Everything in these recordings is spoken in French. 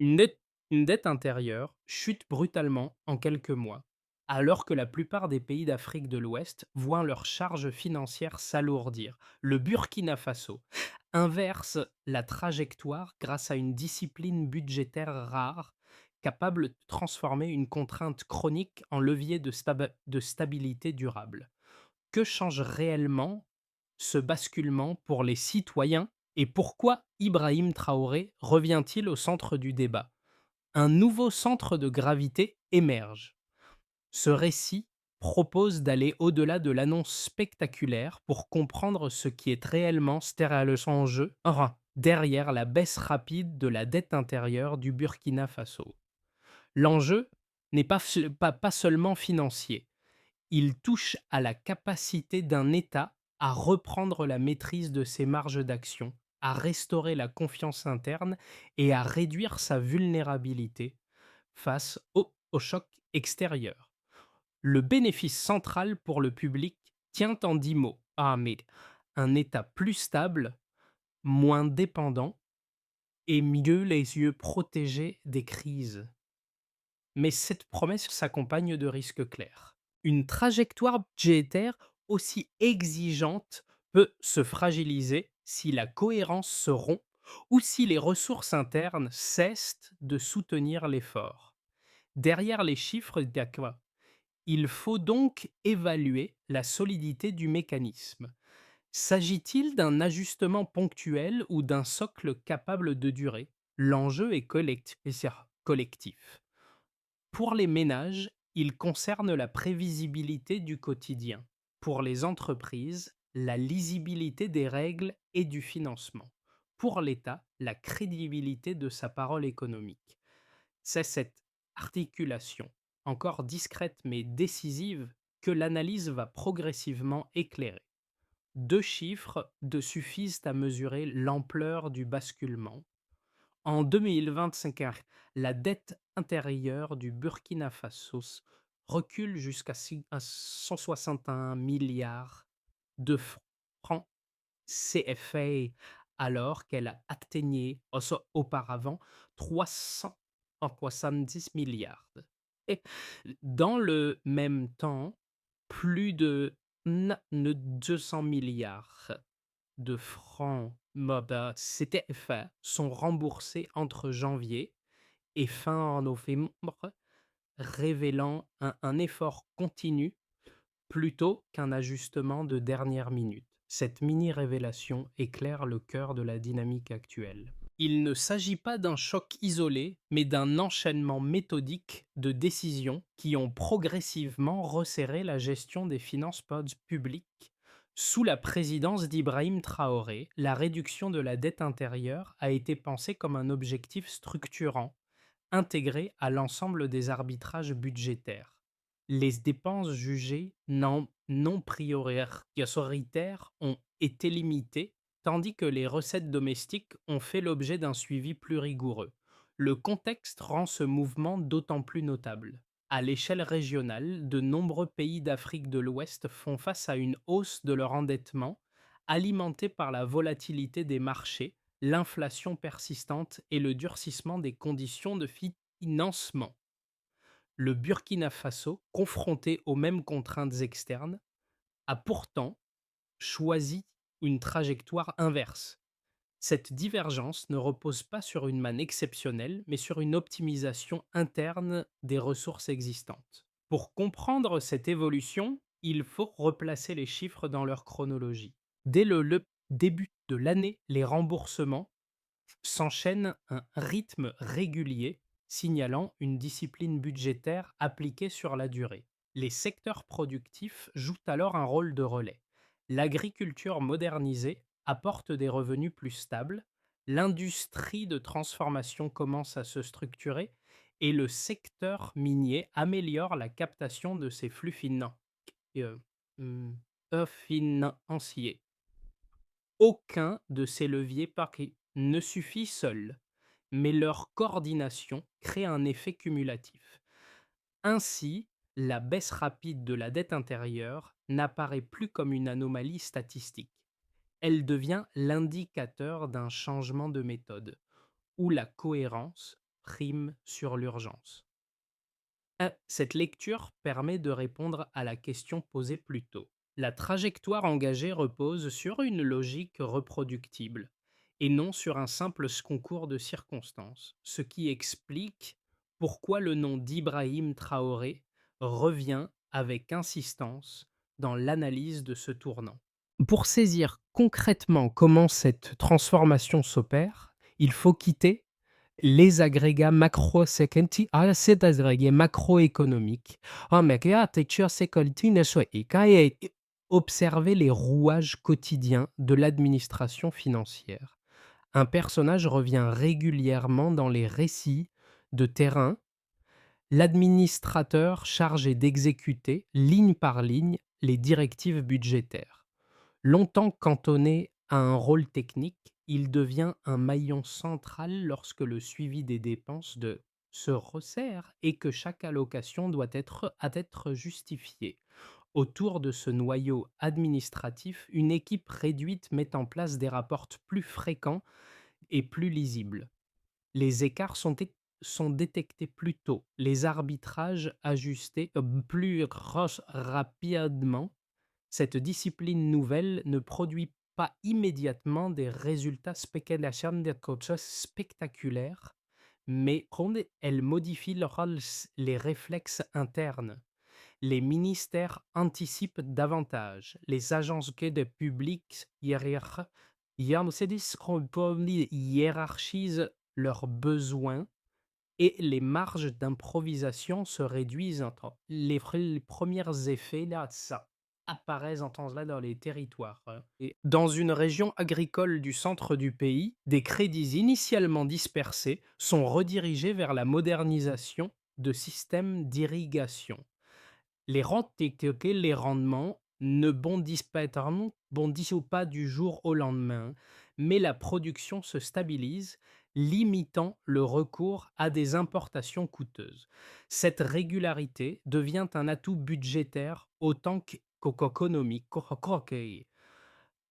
Une dette intérieure chute brutalement en quelques mois, alors que la plupart des pays d'Afrique de l'Ouest voient leurs charges financières s'alourdir. Le Burkina Faso inverse la trajectoire grâce à une discipline budgétaire rare, capable de transformer une contrainte chronique en levier de stabilité durable. Que change réellement ce basculement pour les citoyens et pourquoi Ibrahim Traoré revient-il au centre du débat? Un nouveau centre de gravité émerge. Ce récit propose d'aller au-delà de l'annonce spectaculaire pour comprendre ce qui est réellement en jeu derrière la baisse rapide de la dette intérieure du Burkina Faso. L'enjeu n'est pas seulement financier, il touche à la capacité d'un État à reprendre la maîtrise de ses marges d'action, à restaurer la confiance interne et à réduire sa vulnérabilité face au choc extérieur. Le bénéfice central pour le public tient en 10 mots. Ahmed, un État plus stable, moins dépendant et mieux les yeux protégés des crises. Mais cette promesse s'accompagne de risques clairs. Une trajectoire budgétaire aussi exigeante peut se fragiliser si la cohérence se rompt ou si les ressources internes cessent de soutenir l'effort. Derrière les chiffres d'Aqua, il faut donc évaluer la solidité du mécanisme. S'agit-il d'un ajustement ponctuel ou d'un socle capable de durer? L'enjeu est collectif. Pour les ménages, il concerne la prévisibilité du quotidien. Pour les entreprises, la lisibilité des règles et du financement. Pour l'État, la crédibilité de sa parole économique. C'est cette articulation, encore discrète mais décisive, que l'analyse va progressivement éclairer. Deux chiffres suffisent à mesurer l'ampleur du basculement. En 2025, la dette intérieure du Burkina Faso recule jusqu'à 161 milliards de francs CFA, alors qu'elle atteignait auparavant 370 milliards. Et dans le même temps, plus de 200 milliards de francs MOBA CTFA sont remboursés entre janvier et fin novembre, révélant un effort continu plutôt qu'un ajustement de dernière minute. Cette mini-révélation éclaire le cœur de la dynamique actuelle. Il ne s'agit pas d'un choc isolé, mais d'un enchaînement méthodique de décisions qui ont progressivement resserré la gestion des finances publiques. Sous la présidence d'Ibrahim Traoré, la réduction de la dette intérieure a été pensée comme un objectif structurant, intégré à l'ensemble des arbitrages budgétaires. Les dépenses jugées non prioritaires ont été limitées, tandis que les recettes domestiques ont fait l'objet d'un suivi plus rigoureux. Le contexte rend ce mouvement d'autant plus notable. À l'échelle régionale, de nombreux pays d'Afrique de l'Ouest font face à une hausse de leur endettement, alimentée par la volatilité des marchés, l'inflation persistante et le durcissement des conditions de financement. Le Burkina Faso, confronté aux mêmes contraintes externes, a pourtant choisi une trajectoire inverse. Cette divergence ne repose pas sur une manne exceptionnelle, mais sur une optimisation interne des ressources existantes. Pour comprendre cette évolution, il faut replacer les chiffres dans leur chronologie. Dès le début de l'année, les remboursements s'enchaînent à un rythme régulier, signalant une discipline budgétaire appliquée sur la durée. Les secteurs productifs jouent alors un rôle de relais. L'agriculture modernisée apporte des revenus plus stables, l'industrie de transformation commence à se structurer et le secteur minier améliore la captation de ses flux euh, hum, financiers. Aucun de ces leviers ne suffit seul, mais leur coordination crée un effet cumulatif. Ainsi, la baisse rapide de la dette intérieure n'apparaît plus comme une anomalie statistique. Elle devient l'indicateur d'un changement de méthode, où la cohérence prime sur l'urgence. Cette lecture permet de répondre à la question posée plus tôt. La trajectoire engagée repose sur une logique reproductible et non sur un simple concours de circonstances, ce qui explique pourquoi le nom d'Ibrahim Traoré revient avec insistance dans l'analyse de ce tournant. Pour saisir concrètement comment cette transformation s'opère, il faut quitter les agrégats macro-security cet agrégé macroéconomique. Et observer les rouages quotidiens de l'administration financière. Un personnage revient régulièrement dans les récits de terrain, l'administrateur chargé d'exécuter, ligne par ligne, les directives budgétaires. Longtemps cantonné à un rôle technique, il devient un maillon central lorsque le suivi des dépenses se resserre et que chaque allocation doit être justifiée. Autour de ce noyau administratif, une équipe réduite met en place des rapports plus fréquents et plus lisibles. Les écarts sont détectés plus tôt, les arbitrages ajustés plus rapidement. Cette discipline nouvelle ne produit pas immédiatement des résultats spectaculaires, mais elle modifie les réflexes internes. Les ministères anticipent davantage. Les agences de public hiérarchisent leurs besoins et les marges d'improvisation se réduisent. Les premiers effets, là, ça apparaissent en temps là dans les territoires. Et dans une région agricole du centre du pays, des crédits initialement dispersés sont redirigés vers la modernisation de systèmes d'irrigation. Les rendements ne bondissent pas du jour au lendemain, mais la production se stabilise, limitant le recours à des importations coûteuses. Cette régularité devient un atout budgétaire autant qu'économique.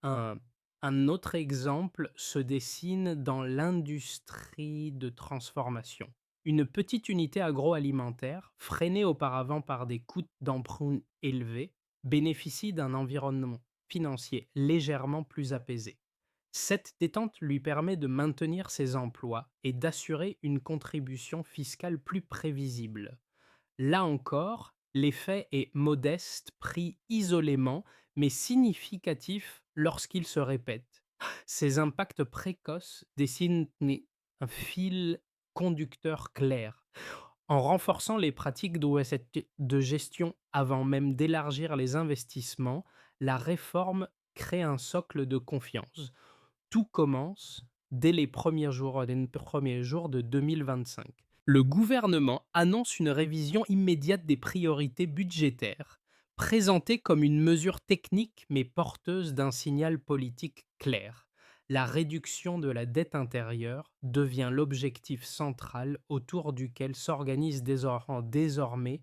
Un, un autre exemple se dessine dans l'industrie de transformation. Une petite unité agroalimentaire, freinée auparavant par des coûts d'emprunt élevés, bénéficie d'un environnement financier légèrement plus apaisé. Cette détente lui permet de maintenir ses emplois et d'assurer une contribution fiscale plus prévisible. Là encore, l'effet est modeste, pris isolément, mais significatif lorsqu'il se répète. Ces impacts précoces dessinent un fil conducteur clair. En renforçant les pratiques de gestion avant même d'élargir les investissements, la réforme crée un socle de confiance. Tout commence dès les premiers jours de 2025. Le gouvernement annonce une révision immédiate des priorités budgétaires, présentée comme une mesure technique mais porteuse d'un signal politique clair. La réduction de la dette intérieure devient l'objectif central autour duquel s'organisent désormais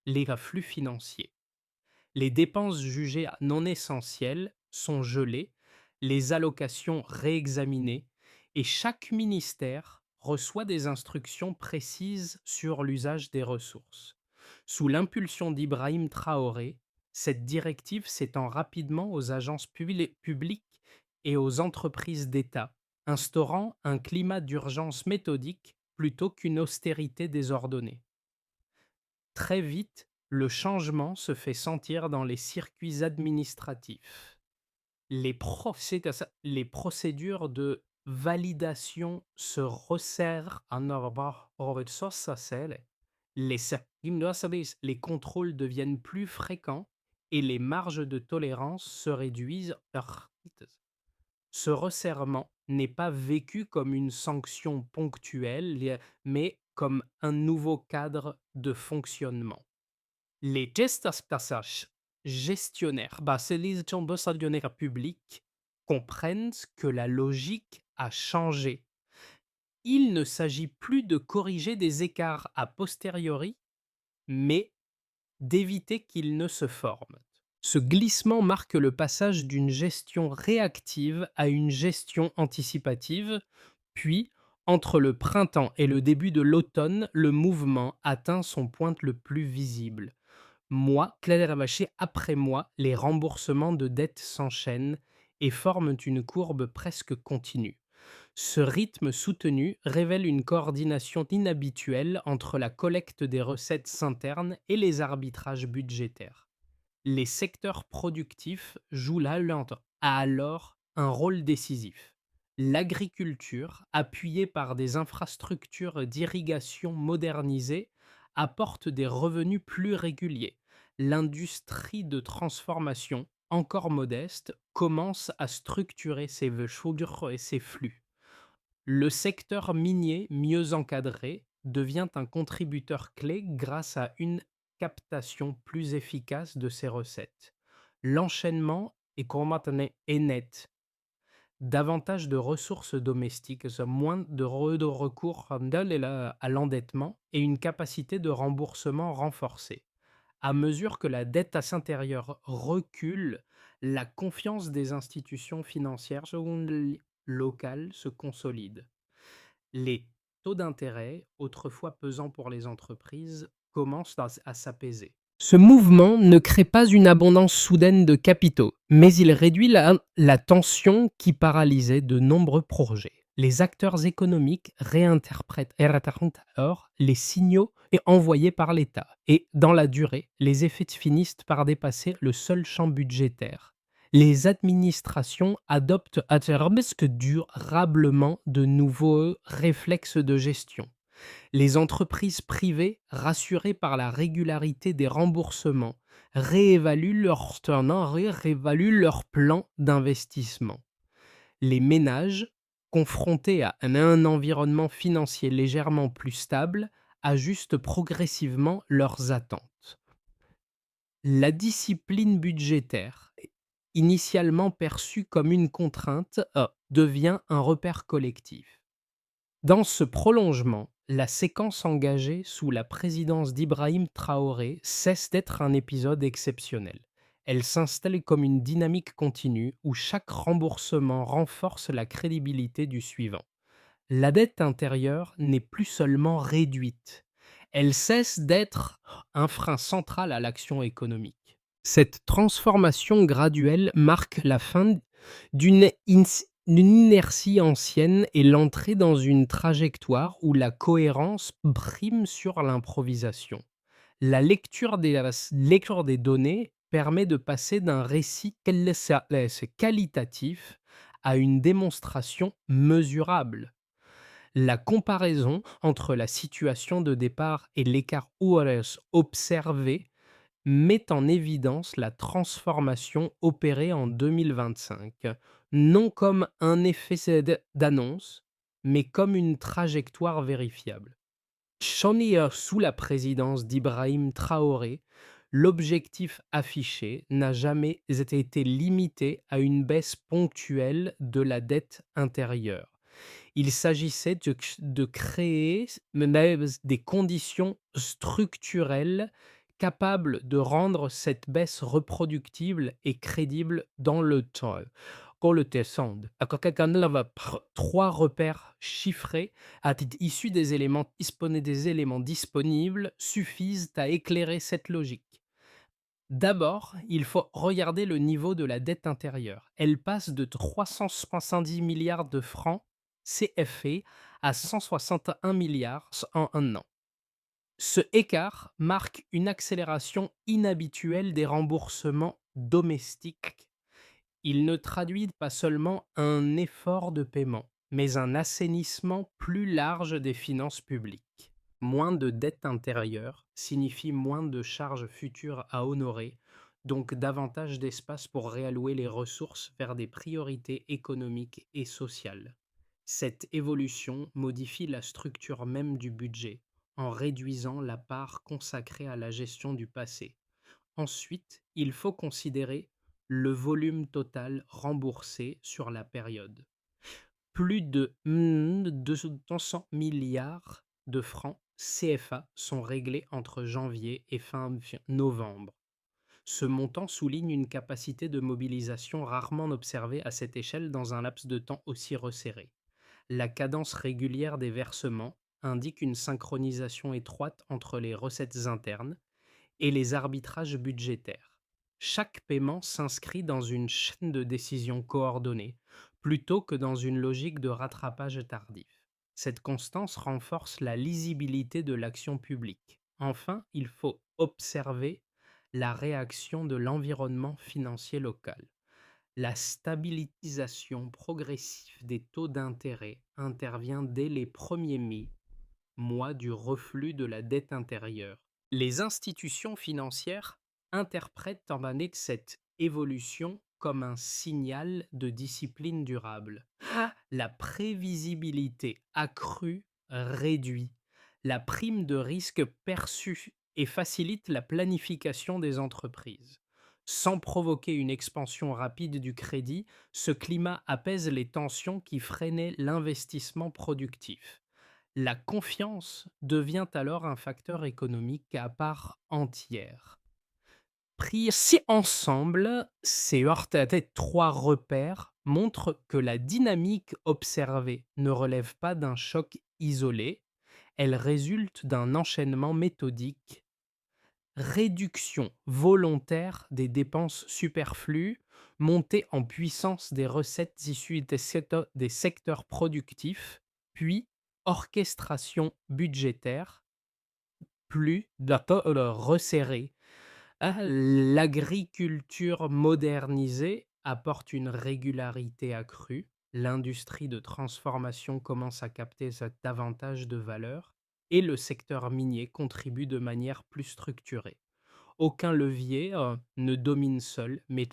les flux financiers. Les dépenses jugées non essentielles sont gelées, les allocations réexaminées et chaque ministère reçoit des instructions précises sur l'usage des ressources. Sous l'impulsion d'Ibrahim Traoré, cette directive s'étend rapidement aux agences publiques et aux entreprises d'État, instaurant un climat d'urgence méthodique plutôt qu'une austérité désordonnée. Très vite, le changement se fait sentir dans les circuits administratifs. Les procédures de validation se resserrent en les contrôles deviennent plus fréquents et les marges de tolérance se réduisent. Ce resserrement n'est pas vécu comme une sanction ponctuelle, mais comme un nouveau cadre de fonctionnement. Les gestionnaires, c'est les gestionnaires publics comprennent que la logique a changé. Il ne s'agit plus de corriger des écarts a posteriori, mais d'éviter qu'ils ne se forment. Ce glissement marque le passage d'une gestion réactive à une gestion anticipative, puis Entre le printemps et le début de l'automne, le mouvement atteint son point le plus visible. Mois, Clavéravacher après mois, les remboursements de dettes s'enchaînent et forment une courbe presque continue. Ce rythme soutenu révèle une coordination inhabituelle entre la collecte des recettes internes et les arbitrages budgétaires. Les secteurs productifs jouent là alors un rôle décisif. L'agriculture, appuyée par des infrastructures d'irrigation modernisées, apporte des revenus plus réguliers. L'industrie de transformation, encore modeste, commence à structurer ses et ses flux. Le secteur minier, mieux encadré, devient un contributeur clé grâce à une captation plus efficace de ses recettes. L'enchaînement est net. Davantage de ressources domestiques, moins de recours à l'endettement et une capacité de remboursement renforcée. À mesure que la dette à intérieure recule, la confiance des institutions financières locales se consolide. Les taux d'intérêt, autrefois pesants pour les entreprises, commencent à s'apaiser. Ce mouvement ne crée pas une abondance soudaine de capitaux, mais il réduit la tension qui paralysait de nombreux projets. Les acteurs économiques réinterprètent alors les signaux envoyés par l'État, et dans la durée, les effets finissent par dépasser le seul champ budgétaire. Les administrations adoptent durablement de nouveaux réflexes de gestion. Les entreprises privées, rassurées par la régularité des remboursements, réévaluent leur plan d'investissement. Les ménages, confrontés à un environnement financier légèrement plus stable, ajustent progressivement leurs attentes. La discipline budgétaire, initialement perçue comme une contrainte, devient un repère collectif. Dans ce prolongement, la séquence engagée sous la présidence d'Ibrahim Traoré cesse d'être un épisode exceptionnel. Elle s'installe comme une dynamique continue où chaque remboursement renforce la crédibilité du suivant. La dette intérieure n'est plus seulement réduite, elle cesse d'être un frein central à l'action économique. Cette transformation graduelle marque la fin d'une inertie ancienne et l'entrée dans une trajectoire où la cohérence prime sur l'improvisation. La lecture des données permet de passer d'un récit qualitatif à une démonstration mesurable. La comparaison entre la situation de départ et l'écart ORS observé met en évidence la transformation opérée en 2025, non comme un effet d'annonce, mais comme une trajectoire vérifiable. Sous la présidence d'Ibrahim Traoré, l'objectif affiché n'a jamais été limité à une baisse ponctuelle de la dette intérieure. Il s'agissait de créer des conditions structurelles capables de rendre cette baisse reproductible et crédible dans le temps. Qu'on le descende. Trois repères chiffrés issus des éléments disponibles suffisent à éclairer cette logique. D'abord, il faut regarder le niveau de la dette intérieure. Elle passe de 370 milliards de francs CFA à 161 milliards en un an. Ce écart marque une accélération inhabituelle des remboursements domestiques. Il ne traduit pas seulement un effort de paiement, mais un assainissement plus large des finances publiques. Moins de dette intérieure signifie moins de charges futures à honorer, donc davantage d'espace pour réallouer les ressources vers des priorités économiques et sociales. Cette évolution modifie la structure même du budget, en réduisant la part consacrée à la gestion du passé. Ensuite, il faut considérer le volume total remboursé sur la période. Plus de 200 milliards de francs CFA sont réglés entre janvier et fin novembre. Ce montant souligne une capacité de mobilisation rarement observée à cette échelle dans un laps de temps aussi resserré. La cadence régulière des versements indique une synchronisation étroite entre les recettes internes et les arbitrages budgétaires. Chaque paiement s'inscrit dans une chaîne de décision coordonnée, plutôt que dans une logique de rattrapage tardif. Cette constance renforce la lisibilité de l'action publique. Enfin, il faut observer la réaction de l'environnement financier local. La stabilisation progressive des taux d'intérêt intervient dès les premiers mois du reflux de la dette intérieure. Les institutions financières interprètent en année de cette évolution comme un signal de discipline durable. La prévisibilité accrue réduit la prime de risque perçue et facilite la planification des entreprises. Sans provoquer une expansion rapide du crédit, ce climat apaise les tensions qui freinaient l'investissement productif. La confiance devient alors un facteur économique à part entière. Pris si ensemble, ces trois repères montrent que la dynamique observée ne relève pas d'un choc isolé, elle résulte d'un enchaînement méthodique, réduction volontaire des dépenses superflues, montée en puissance des recettes issues des secteurs productifs, puis orchestration budgétaire plus resserrée. L'agriculture modernisée apporte une régularité accrue. L'industrie de transformation commence à capter davantage de valeur et le secteur minier contribue de manière plus structurée. Aucun levier ne domine seul, mais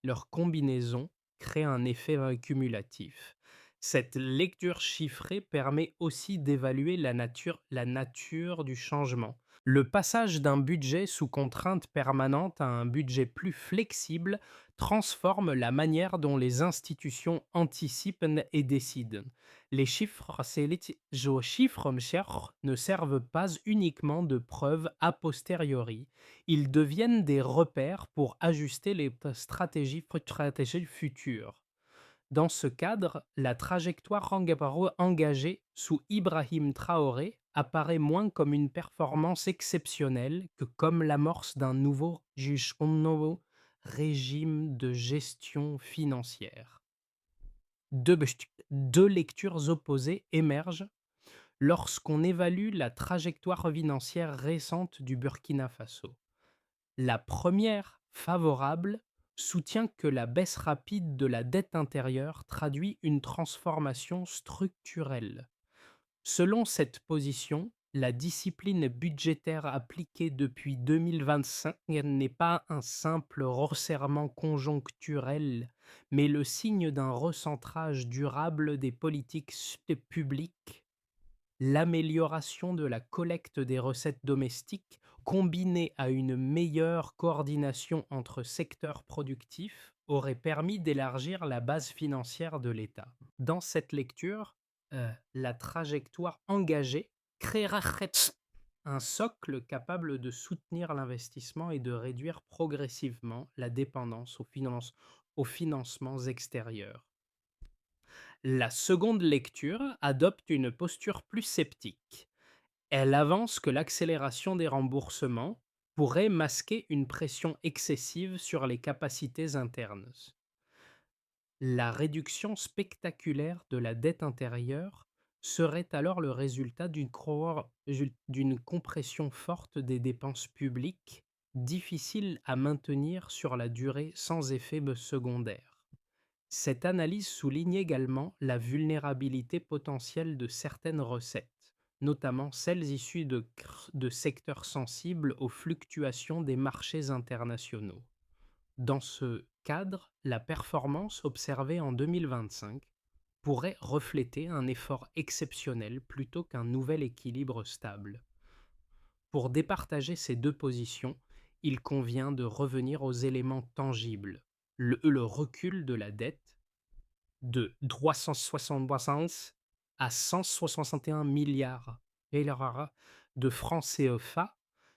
leur combinaison crée un effet cumulatif. Cette lecture chiffrée permet aussi d'évaluer la nature du changement. Le passage d'un budget sous contrainte permanente à un budget plus flexible transforme la manière dont les institutions anticipent et décident. Les chiffres, ne servent pas uniquement de preuve a posteriori, ils deviennent des repères pour ajuster les stratégies futures. Dans ce cadre, la trajectoire engagée sous Ibrahim Traoré apparaît moins comme une performance exceptionnelle que comme l'amorce d'un nouveau régime de gestion financière. Deux lectures opposées émergent lorsqu'on évalue la trajectoire financière récente du Burkina Faso. La première, favorable, soutient que la baisse rapide de la dette intérieure traduit une transformation structurelle. Selon cette position, la discipline budgétaire appliquée depuis 2025 n'est pas un simple resserrement conjoncturel, mais le signe d'un recentrage durable des politiques publiques. L'amélioration de la collecte des recettes domestiques, combinée à une meilleure coordination entre secteurs productifs, aurait permis d'élargir la base financière de l'État. Dans cette lecture, la trajectoire engagée créera un socle capable de soutenir l'investissement et de réduire progressivement la dépendance aux financements extérieurs. La seconde lecture adopte une posture plus sceptique. Elle avance que l'accélération des remboursements pourrait masquer une pression excessive sur les capacités internes. La réduction spectaculaire de la dette intérieure serait alors le résultat d'une compression forte des dépenses publiques, difficile à maintenir sur la durée sans effet secondaire. Cette analyse souligne également la vulnérabilité potentielle de certaines recettes, notamment celles issues de secteurs sensibles aux fluctuations des marchés internationaux. Dans ce cadre, la performance observée en 2025 pourrait refléter un effort exceptionnel plutôt qu'un nouvel équilibre stable. Pour départager ces deux positions, il convient de revenir aux éléments tangibles. Le recul de la dette de 375 à 161 milliards de francs CFA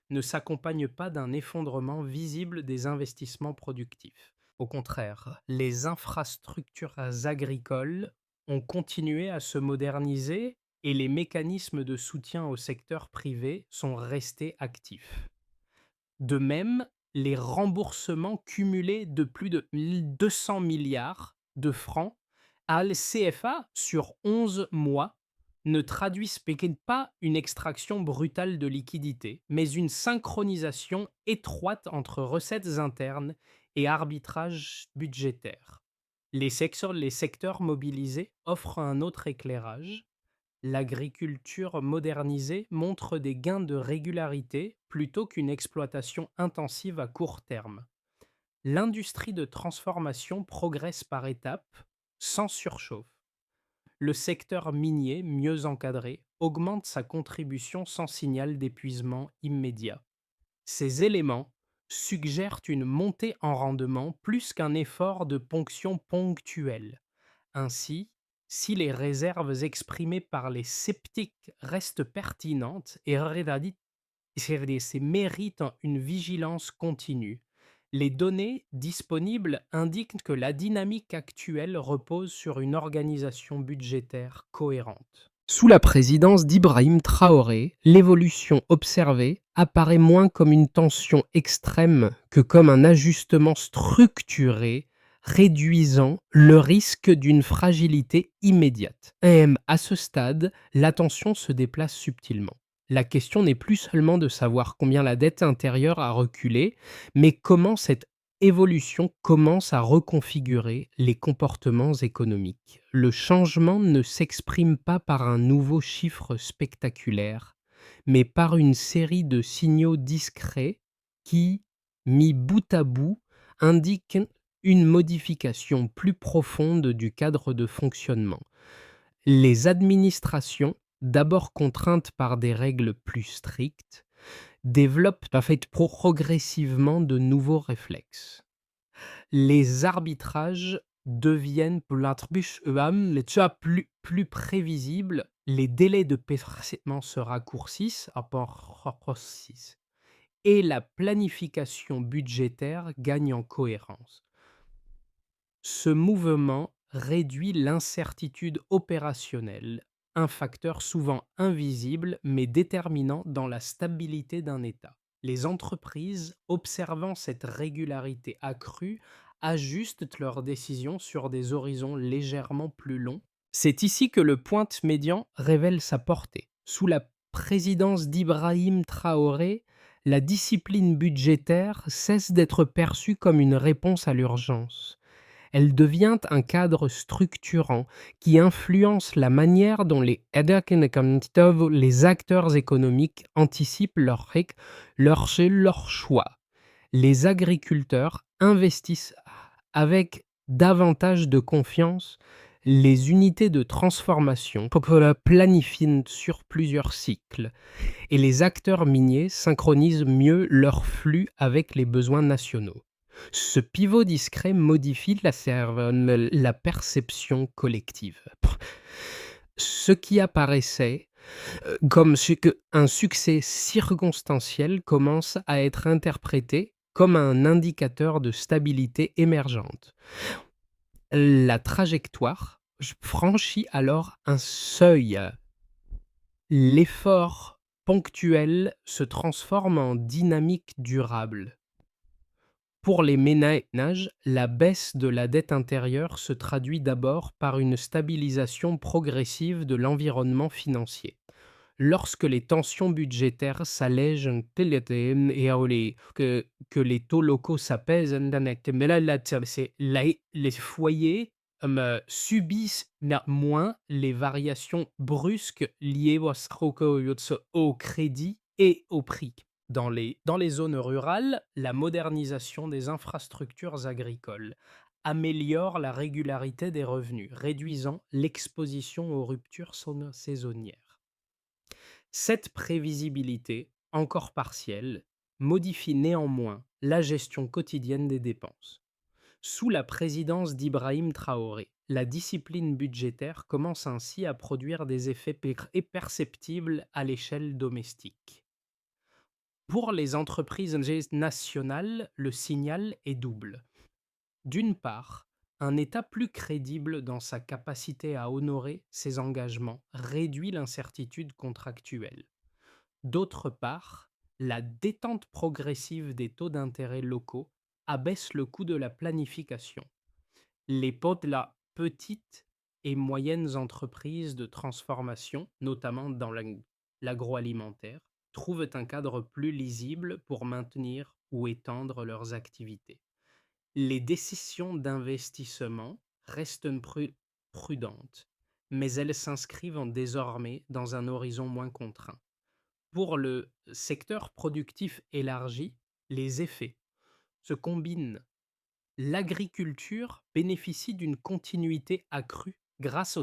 ne s'accompagne pas d'un effondrement visible des investissements productifs. Au contraire, les infrastructures agricoles ont continué à se moderniser et les mécanismes de soutien au secteur privé sont restés actifs. De même, les remboursements cumulés de plus de 200 milliards de francs à la CFA sur 11 mois ne traduisent pas une extraction brutale de liquidités, mais une synchronisation étroite entre recettes internes et arbitrage budgétaire. Les secteurs mobilisés offrent un autre éclairage. L'agriculture modernisée montre des gains de régularité plutôt qu'une exploitation intensive à court terme. L'industrie de transformation progresse par étapes, sans surchauffe. Le secteur minier, mieux encadré, augmente sa contribution sans signal d'épuisement immédiat. Ces éléments suggèrent une montée en rendement plus qu'un effort de ponction ponctuel. Ainsi, si les réserves exprimées par les sceptiques restent pertinentes et méritent une vigilance continue, les données disponibles indiquent que la dynamique actuelle repose sur une organisation budgétaire cohérente. Sous la présidence d'Ibrahim Traoré, l'évolution observée apparaît moins comme une tension extrême que comme un ajustement structuré réduisant le risque d'une fragilité immédiate. À ce stade, l'attention se déplace subtilement. La question n'est plus seulement de savoir combien la dette intérieure a reculé, mais comment cette évolution commence à reconfigurer les comportements économiques. Le changement ne s'exprime pas par un nouveau chiffre spectaculaire, mais par une série de signaux discrets qui, mis bout à bout, indiquent une modification plus profonde du cadre de fonctionnement. Les administrations, d'abord contraintes par des règles plus strictes, développent en fait progressivement de nouveaux réflexes. Les arbitrages deviennent plus prévisibles, les délais de paiement se raccourcissent et la planification budgétaire gagne en cohérence. Ce mouvement réduit l'incertitude opérationnelle, un facteur souvent invisible mais déterminant dans la stabilité d'un État. Les entreprises, observant cette régularité accrue, ajustent leurs décisions sur des horizons légèrement plus longs. C'est ici que le pointe médian révèle sa portée. Sous la présidence d'Ibrahim Traoré, la discipline budgétaire cesse d'être perçue comme une réponse à l'urgence. Elle devient un cadre structurant qui influence la manière dont les acteurs économiques anticipent leurs choix. Les agriculteurs investissent avec davantage de confiance les unités de transformation pour planifient sur plusieurs cycles et les acteurs miniers synchronisent mieux leurs flux avec les besoins nationaux. Ce pivot discret modifie la perception collective. Ce qui apparaissait comme un succès circonstanciel commence à être interprété comme un indicateur de stabilité émergente. La trajectoire franchit alors un seuil. L'effort ponctuel se transforme en dynamique durable. Pour les ménages, la baisse de la dette intérieure se traduit d'abord par une stabilisation progressive de l'environnement financier. Lorsque les tensions budgétaires s'allègent que les taux locaux s'apaisent, mais les foyers subissent moins les variations brusques liées au crédit et au prix. Dans les zones rurales, la modernisation des infrastructures agricoles améliore la régularité des revenus, réduisant l'exposition aux ruptures saisonnières. Cette prévisibilité, encore partielle, modifie néanmoins la gestion quotidienne des dépenses. Sous la présidence d'Ibrahim Traoré, la discipline budgétaire commence ainsi à produire des effets perceptibles à l'échelle domestique. Pour les entreprises nationales, le signal est double. D'une part, Un État plus crédible dans sa capacité à honorer ses engagements réduit l'incertitude contractuelle. D'autre part, la détente progressive des taux d'intérêt locaux abaisse le coût de la planification. Les petites et moyennes entreprises de transformation, notamment dans l'agroalimentaire, trouvent un cadre plus lisible pour maintenir ou étendre leurs activités. Les décisions d'investissement restent prudentes, mais elles s'inscrivent désormais dans un horizon moins contraint. Pour le secteur productif élargi, les effets se combinent. L'agriculture bénéficie d'une continuité accrue grâce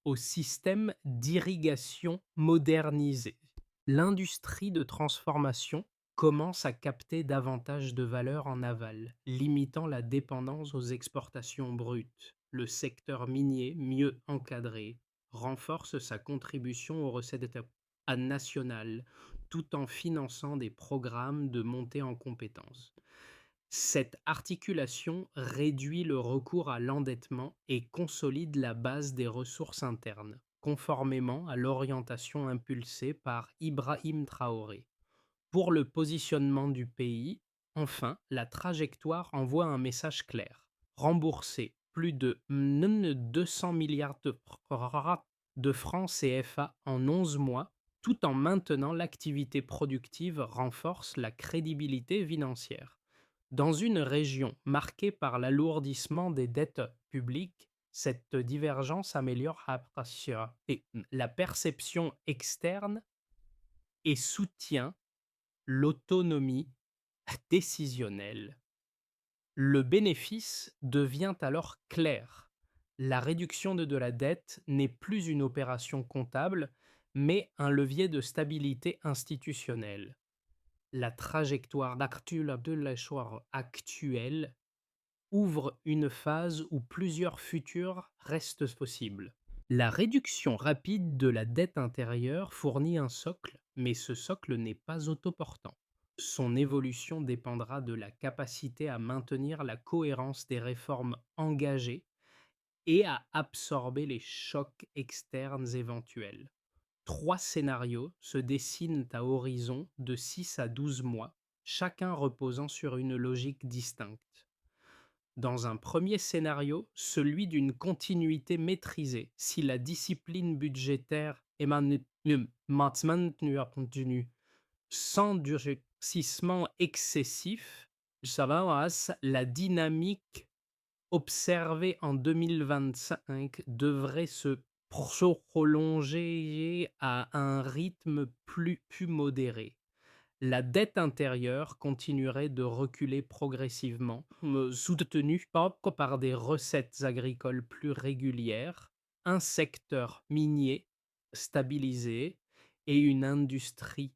au système d'irrigation modernisé. L'industrie de transformation commence à capter davantage de valeur en aval, limitant la dépendance aux exportations brutes. Le secteur minier, mieux encadré, renforce sa contribution aux recettes nationales tout en finançant des programmes de montée en compétences. Cette articulation réduit le recours à l'endettement et consolide la base des ressources internes, conformément à l'orientation impulsée par Ibrahim Traoré. Pour le positionnement du pays, enfin, la trajectoire envoie un message clair. Rembourser plus de 200 milliards de francs CFA en 11 mois, tout en maintenant l'activité productive, renforce la crédibilité financière. Dans une région marquée par l'alourdissement des dettes publiques, cette divergence améliore la perception externe et soutient l'autonomie décisionnelle. Le bénéfice devient alors clair. La réduction de la dette n'est plus une opération comptable, mais un levier de stabilité institutionnelle. La trajectoire de l'échoir actuelle ouvre une phase où plusieurs futurs restent possibles. La réduction rapide de la dette intérieure fournit un socle, mais ce socle n'est pas autoportant. Son évolution dépendra de la capacité à maintenir la cohérence des réformes engagées et à absorber les chocs externes éventuels. Trois scénarios se dessinent à horizon de 6 à 12 mois, chacun reposant sur une logique distincte. Dans un premier scénario, celui d'une continuité maîtrisée, si la discipline budgétaire est maintenue à continu, sans durcissement excessif, ça va, la dynamique observée en 2025 devrait se prolonger à un rythme plus modéré. La dette intérieure continuerait de reculer progressivement, soutenue par des recettes agricoles plus régulières, un secteur minier stabilisé et une industrie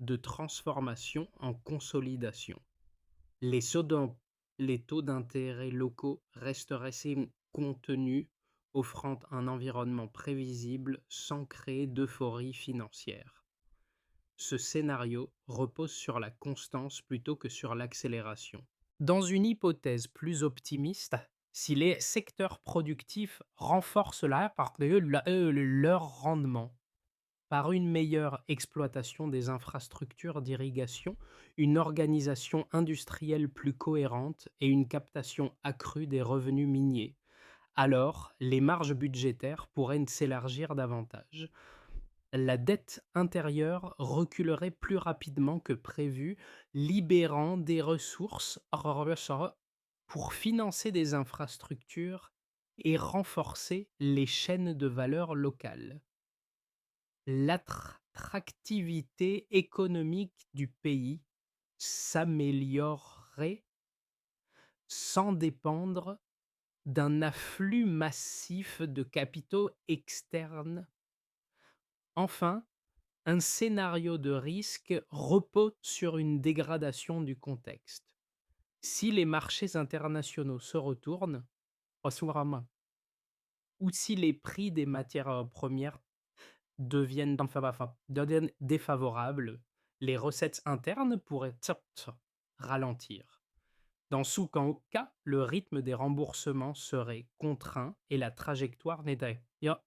de transformation en consolidation. Les, les taux d'intérêt locaux resteraient contenus, offrant un environnement prévisible sans créer d'euphorie financière. Ce scénario repose sur la constance plutôt que sur l'accélération. Dans une hypothèse plus optimiste, si les secteurs productifs renforcent leur rendement par une meilleure exploitation des infrastructures d'irrigation, une organisation industrielle plus cohérente et une captation accrue des revenus miniers, alors les marges budgétaires pourraient s'élargir davantage. La dette intérieure reculerait plus rapidement que prévu, libérant des ressources pour financer des infrastructures et renforcer les chaînes de valeur locales. L'attractivité économique du pays s'améliorerait sans dépendre d'un afflux massif de capitaux externes. Enfin, un scénario de risque repose sur une dégradation du contexte. Si les marchés internationaux se retournent, ou si les prix des matières premières deviennent défavorables, les recettes internes pourraient ralentir. Dans ce cas, le rythme des remboursements serait contraint et la trajectoire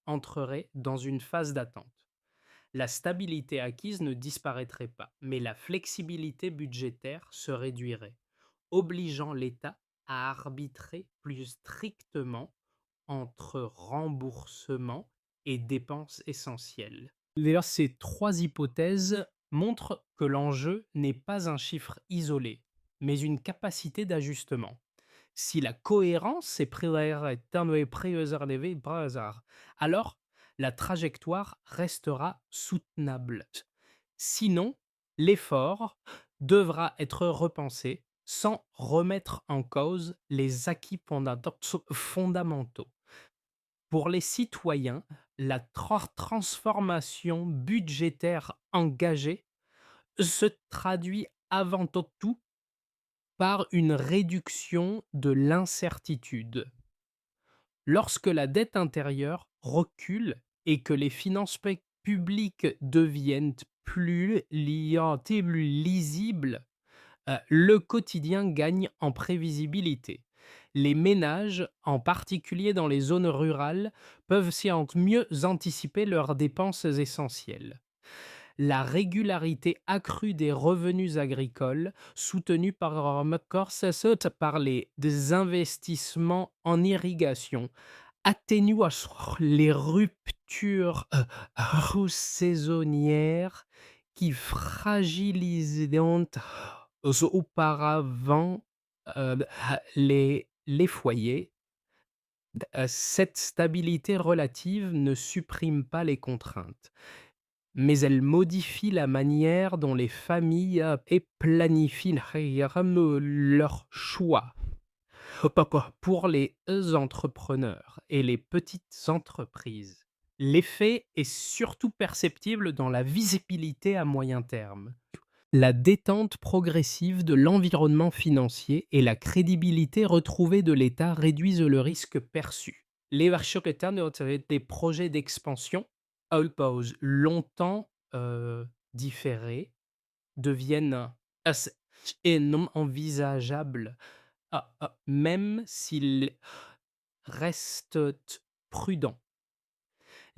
entrerait dans une phase d'attente. La stabilité acquise ne disparaîtrait pas, mais la flexibilité budgétaire se réduirait, obligeant l'État à arbitrer plus strictement entre remboursement et dépenses essentielles. D'ailleurs, ces trois hypothèses montrent que l'enjeu n'est pas un chiffre isolé, mais une capacité d'ajustement. Si la cohérence est alors la trajectoire restera soutenable. Sinon, l'effort devra être repensé sans remettre en cause les acquis fondamentaux. Pour les citoyens, la transformation budgétaire engagée se traduit avant tout par une réduction de l'incertitude. Lorsque la dette intérieure recule et que les finances publiques deviennent plus liantes et plus lisibles, le quotidien gagne en prévisibilité. Les ménages, en particulier dans les zones rurales, peuvent mieux anticiper leurs dépenses essentielles. La régularité accrue des revenus agricoles, soutenue par les des investissements en irrigation, atténue les ruptures saisonnières qui fragilisaient auparavant les foyers. Cette stabilité relative ne supprime pas les contraintes, mais elle modifie la manière dont les familles et planifient leurs choix. Pour les entrepreneurs et les petites entreprises, l'effet est surtout perceptible dans la visibilité à moyen terme. La détente progressive de l'environnement financier et la crédibilité retrouvée de l'État réduisent le risque perçu. Les des projets d'expansion, longtemps différés, deviennent assez et non envisageables, même s'ils restent prudents.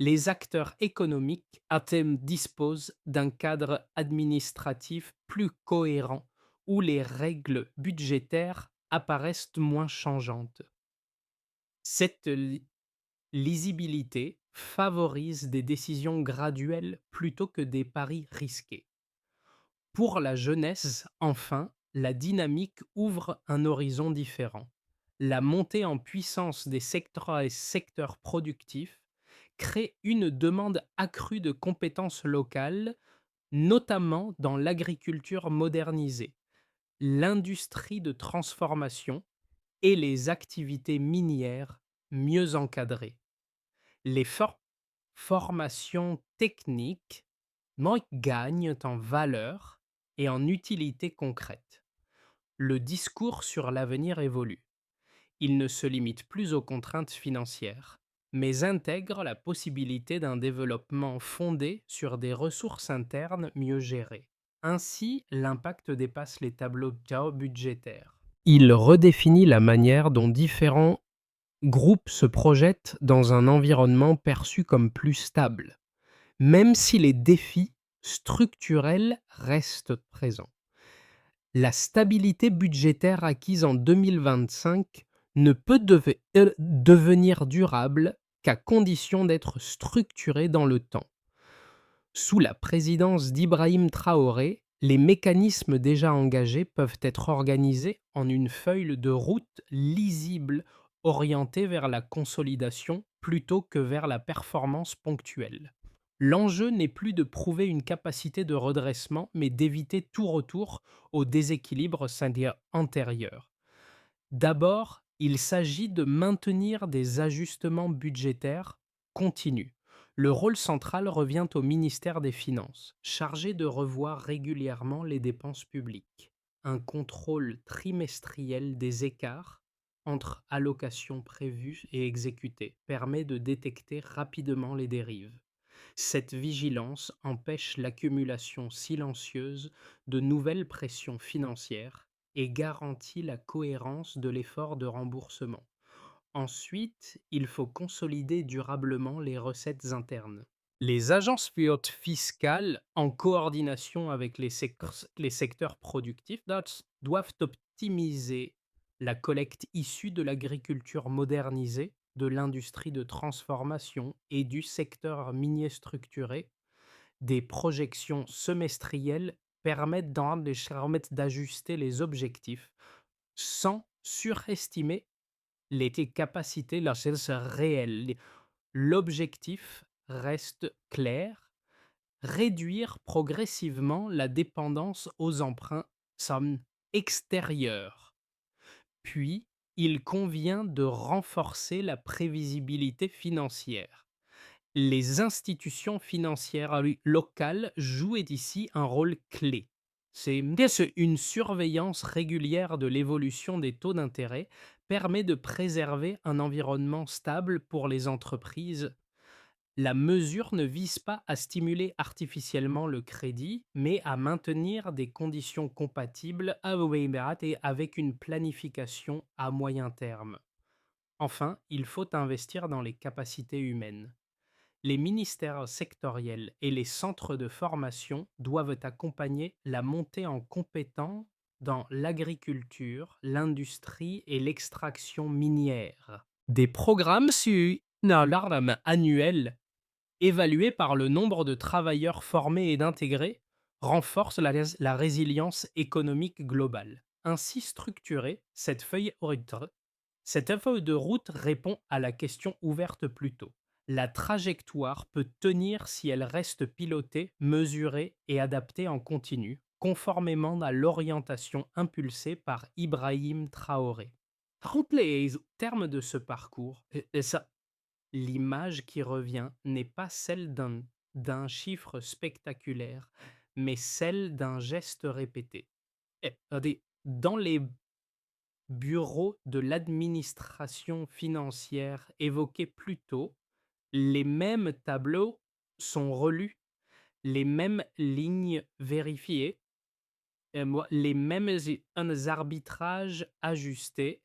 Les acteurs économiques disposent d'un cadre administratif plus cohérent où les règles budgétaires apparaissent moins changeantes. Cette lisibilité favorise des décisions graduelles plutôt que des paris risqués. Pour la jeunesse, enfin, la dynamique ouvre un horizon différent. La montée en puissance des secteurs productifs crée une demande accrue de compétences locales, notamment dans l'agriculture modernisée, l'industrie de transformation et les activités minières mieux encadrées. Les formations techniques gagnent en valeur et en utilité concrète. Le discours sur l'avenir évolue. Il ne se limite plus aux contraintes financières, mais intègre la possibilité d'un développement fondé sur des ressources internes mieux gérées. Ainsi, l'impact dépasse les tableaux de chaos budgétaires. Il redéfinit la manière dont différents groupes se projettent dans un environnement perçu comme plus stable, même si les défis structurels restent présents. La stabilité budgétaire acquise en 2025 ne peut devenir durable qu'à condition d'être structurée dans le temps. Sous la présidence d'Ibrahim Traoré, les mécanismes déjà engagés peuvent être organisés en une feuille de route lisible orientée vers la consolidation plutôt que vers la performance ponctuelle. L'enjeu n'est plus de prouver une capacité de redressement, mais d'éviter tout retour au déséquilibre antérieur. D'abord, il s'agit de maintenir des ajustements budgétaires continus. Le rôle central revient au ministère des Finances, chargé de revoir régulièrement les dépenses publiques. Un contrôle trimestriel des écarts entre allocations prévues et exécutées permet de détecter rapidement les dérives. Cette vigilance empêche l'accumulation silencieuse de nouvelles pressions financières et garantit la cohérence de l'effort de remboursement. Ensuite, il faut consolider durablement les recettes internes. Les agences fiscales, en coordination avec les secteurs productifs, doivent optimiser la collecte issue de l'agriculture modernisée, de l'industrie de transformation et du secteur minier structuré. Des projections semestrielles permettent d'ajuster les objectifs sans surestimer les capacités réelles. L'objectif reste clair: réduire progressivement la dépendance aux emprunts sommes extérieurs. Puis, il convient de renforcer la prévisibilité financière. Les institutions financières locales jouent ici un rôle clé. C'est une surveillance régulière de l'évolution des taux d'intérêt permet de préserver un environnement stable pour les entreprises. La mesure ne vise pas à stimuler artificiellement le crédit, mais à maintenir des conditions compatibles avec une planification à moyen terme. Enfin, il faut investir dans les capacités humaines. Les ministères sectoriels et les centres de formation doivent accompagner la montée en compétences dans l'agriculture, l'industrie et l'extraction minière. Des programmes annuels évalués par le nombre de travailleurs formés et d'intégrer renforcent la résilience économique globale. Ainsi structurée, cette feuille de route répond à la question ouverte plus tôt. La trajectoire peut tenir si elle reste pilotée, mesurée et adaptée en continu, conformément à l'orientation impulsée par Ibrahim Traoré. Au terme de ce parcours, l'image qui revient n'est pas celle d'un chiffre spectaculaire, mais celle d'un geste répété. Dans les bureaux de l'administration financière évoqués plus tôt, les mêmes tableaux sont relus, les mêmes lignes vérifiées, les mêmes arbitrages ajustés.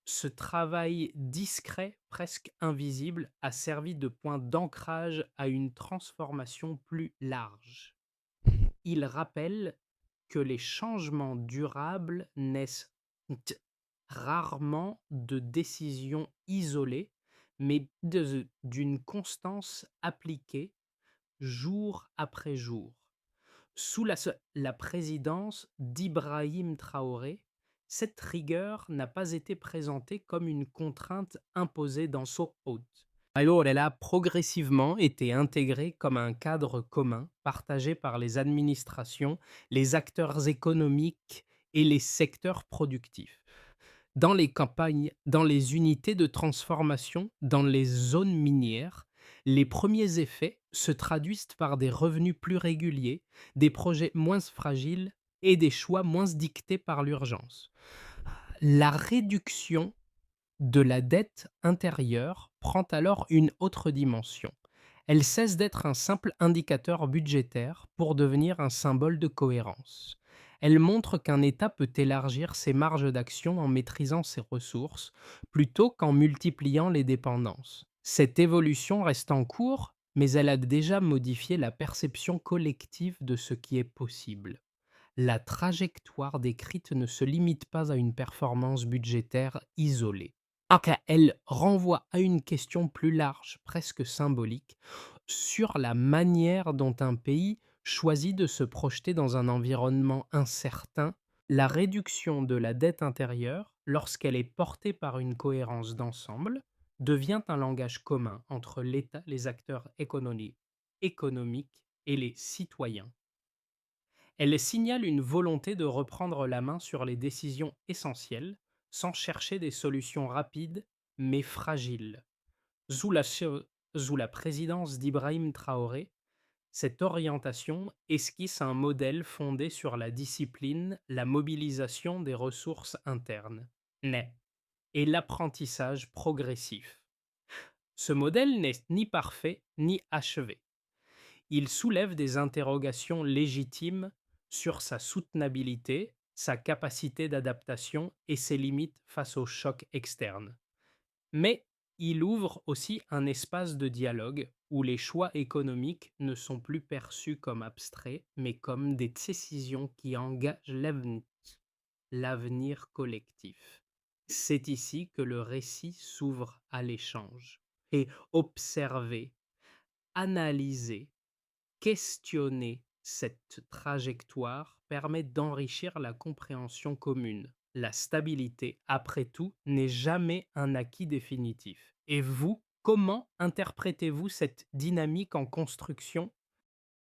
Ce travail discret, presque invisible, a servi de point d'ancrage à une transformation plus large. Il rappelle que les changements durables naissent rarement de décisions isolées, mais d'une constance appliquée jour après jour. Sous la présidence d'Ibrahim Traoré, cette rigueur n'a pas été présentée comme une contrainte imposée dans son hôte. Alors, elle a progressivement été intégrée comme un cadre commun, partagé par les administrations, les acteurs économiques et les secteurs productifs. Dans les campagnes, dans les unités de transformation, dans les zones minières, les premiers effets se traduisent par des revenus plus réguliers, des projets moins fragiles et des choix moins dictés par l'urgence. La réduction de la dette intérieure prend alors une autre dimension. Elle cesse d'être un simple indicateur budgétaire pour devenir un symbole de cohérence. Elle montre qu'un État peut élargir ses marges d'action en maîtrisant ses ressources plutôt qu'en multipliant les dépendances. Cette évolution reste en cours, mais elle a déjà modifié la perception collective de ce qui est possible. La trajectoire décrite ne se limite pas à une performance budgétaire isolée. Elle renvoie à une question plus large, presque symbolique, sur la manière dont un pays choisit de se projeter dans un environnement incertain. La réduction de la dette intérieure, lorsqu'elle est portée par une cohérence d'ensemble, devient un langage commun entre l'État, les acteurs économiques et les citoyens. Elle signale une volonté de reprendre la main sur les décisions essentielles, sans chercher des solutions rapides, mais fragiles. Sous la, sous la présidence d'Ibrahim Traoré, cette orientation esquisse un modèle fondé sur la discipline, la mobilisation des ressources internes, et l'apprentissage progressif. Ce modèle n'est ni parfait ni achevé. Il soulève des interrogations légitimes sur sa soutenabilité, sa capacité d'adaptation et ses limites face aux chocs externes. Mais il ouvre aussi un espace de dialogue où les choix économiques ne sont plus perçus comme abstraits, mais comme des décisions qui engagent l'avenir collectif. C'est ici que le récit s'ouvre à l'échange. Et observer, analyser, questionner cette trajectoire permet d'enrichir la compréhension commune. La stabilité, après tout, n'est jamais un acquis définitif. Et vous, comment interprétez-vous cette dynamique en construction